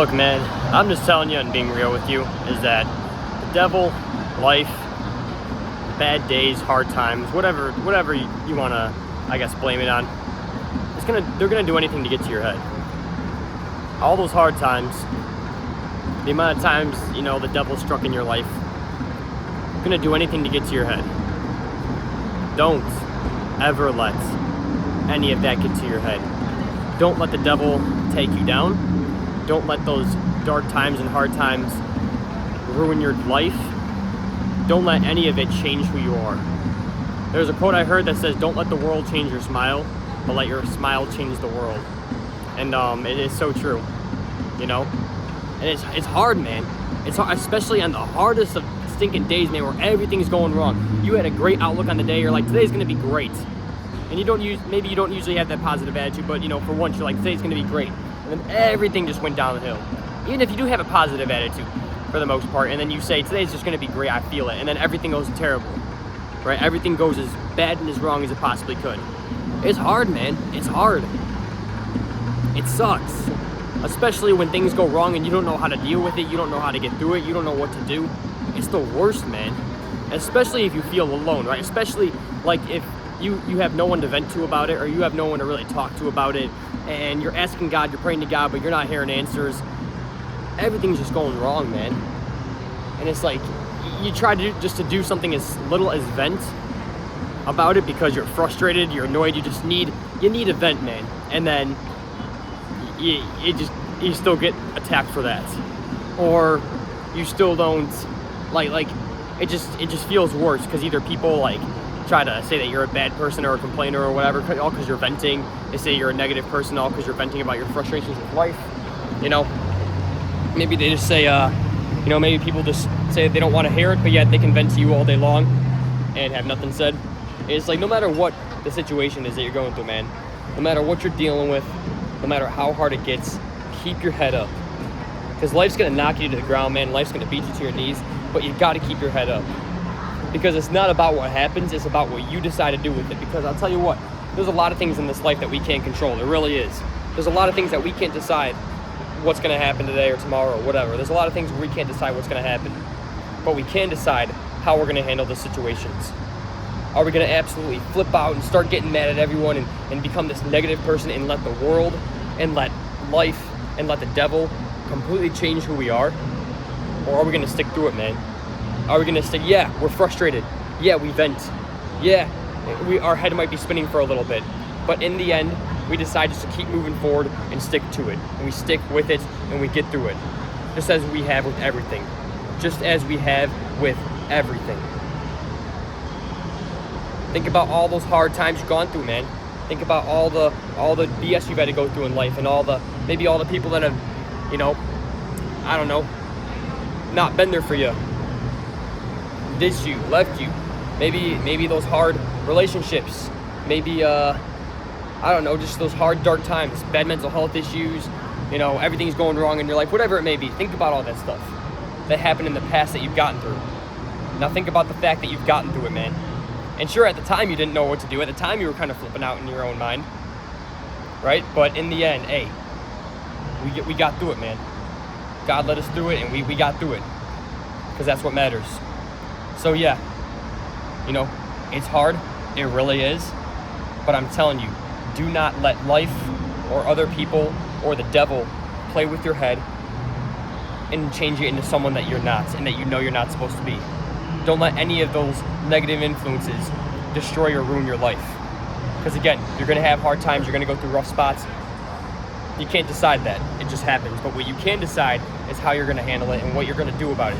Look, man, I'm just telling you and being real with you is that the devil, life, bad days, hard times, whatever you want to, I guess, blame it on, they're gonna do anything to get to your head. All those hard times, the amount of times, the devil struck in your life, gonna do anything to get to your head. Don't ever let any of that get to your head. Don't let the devil take you down. Don't let those dark times and hard times ruin your life. Don't let any of it change who you are. There's a quote I heard that says, "Don't let the world change your smile, but let your smile change the world." And it is so true, And it's hard, man. It's hard, especially on the hardest of stinking days, man, where everything's going wrong. You had a great outlook on the day. You're like, today's gonna be great. And maybe you don't usually have that positive attitude, but for once you're like, today's gonna be great. And then everything just went down the hill. Even if you do have a positive attitude for the most part, and then you say, today's just gonna be great, I feel it, and then everything goes terrible, right? Everything goes as bad and as wrong as it possibly could. It's hard, man. It's hard. It sucks. Especially when things go wrong and you don't know how to deal with it, you don't know how to get through it, you don't know what to do. It's the worst, man. Especially if you feel alone, right? Especially like if you have no one to vent to about it, or you have no one to really talk to about it, and you're asking God, you're praying to God, but you're not hearing answers. Everything's just going wrong, man. And it's like, you try to do something as little as vent about it because you're frustrated, you're annoyed, you need a vent, man. And then you still get attacked for that. Or you still don't, like it just feels worse because either people try to say that you're a bad person or a complainer or whatever, all because you're venting. They say you're a negative person all because you're venting about your frustrations with life. Maybe they just say, maybe people just say they don't want to hear it, but yet they can vent to you all day long and have nothing said. It's like, no matter what the situation is that you're going through, man, no matter what you're dealing with, no matter how hard it gets, keep your head up. Because life's going to knock you to the ground, man. Life's going to beat you to your knees, but you've got to keep your head up. Because it's not about what happens, it's about what you decide to do with it. Because I'll tell you what, there's a lot of things in this life that we can't control. There really is. There's a lot of things that we can't decide what's going to happen today or tomorrow or whatever. There's a lot of things where we can't decide what's going to happen. But we can decide how we're going to handle the situations. Are we going to absolutely flip out and start getting mad at everyone and become this negative person and let the world and let life and let the devil completely change who we are? Or are we going to stick through it, man? Are we going to stick, yeah, we're frustrated. Yeah, we vent. Yeah, our head might be spinning for a little bit. But in the end, we decide just to keep moving forward and stick to it. And we stick with it and we get through it. Just as we have with everything. Just as we have with everything. Think about all those hard times you've gone through, man. Think about all the BS you've had to go through in life, and maybe all the people that have, I don't know, not been there for you. Dissed you, left you. Maybe those hard relationships. Maybe I don't know, just those hard, dark times, bad mental health issues, everything's going wrong in your life, whatever it may be. Think about all that stuff that happened in the past that you've gotten through. Now think about the fact that you've gotten through it, man. And sure, at the time you didn't know what to do. At the time you were kind of flipping out in your own mind, right? But in the end, hey, we got through it, man. God led us through it, and we got through it. Because that's what matters. So yeah, it's hard. It really is. But I'm telling you, do not let life or other people or the devil play with your head and change you into someone that you're not and that you're not supposed to be. Don't let any of those negative influences destroy or ruin your life. Because again, you're going to have hard times, you're going to go through rough spots. You can't decide that. It just happens. But what you can decide is how you're going to handle it and what you're going to do about it.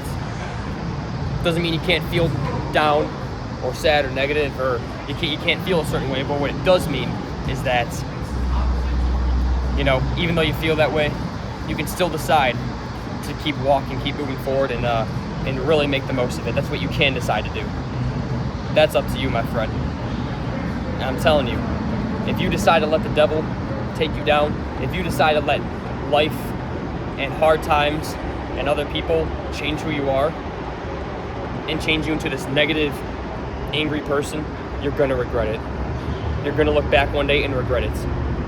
Doesn't mean you can't feel down or sad or negative, or you can't feel a certain way, but what it does mean is that, even though you feel that way, you can still decide to keep walking, keep moving forward, and really make the most of it. That's what you can decide to do. That's up to you, my friend. And I'm telling you, if you decide to let the devil take you down, if you decide to let life and hard times and other people change who you are and change you into this negative, angry person, you're going to regret it. You're going to look back one day and regret it.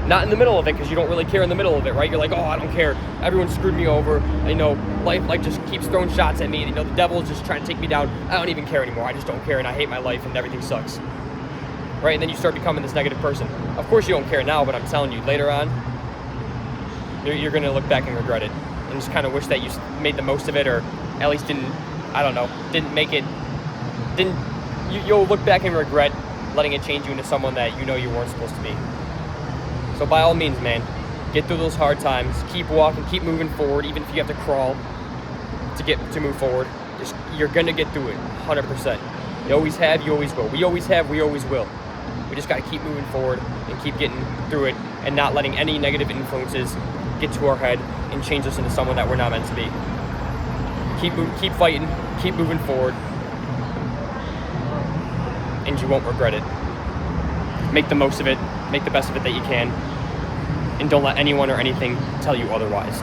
Not in the middle of it, because you don't really care in the middle of it, right? You're like, oh, I don't care. Everyone screwed me over. You know, life just keeps throwing shots at me. You know, the devil is just trying to take me down. I don't even care anymore. I just don't care, and I hate my life, and everything sucks. Right? And then you start becoming this negative person. Of course you don't care now, but I'm telling you, later on, you're going to look back and regret it. And just kind of wish that you made the most of it, or at least didn't make it, you'll look back and regret letting it change you into someone that you know you weren't supposed to be. So by all means, man, get through those hard times, keep walking, keep moving forward, even if you have to crawl to move forward. You're going to get through it, 100%. You always have, you always will. We always have, we always will. We just got to keep moving forward and keep getting through it and not letting any negative influences get to our head and change us into someone that we're not meant to be. Keep fighting, keep moving forward, and you won't regret it. Make the most of it, make the best of it that you can, and don't let anyone or anything tell you otherwise.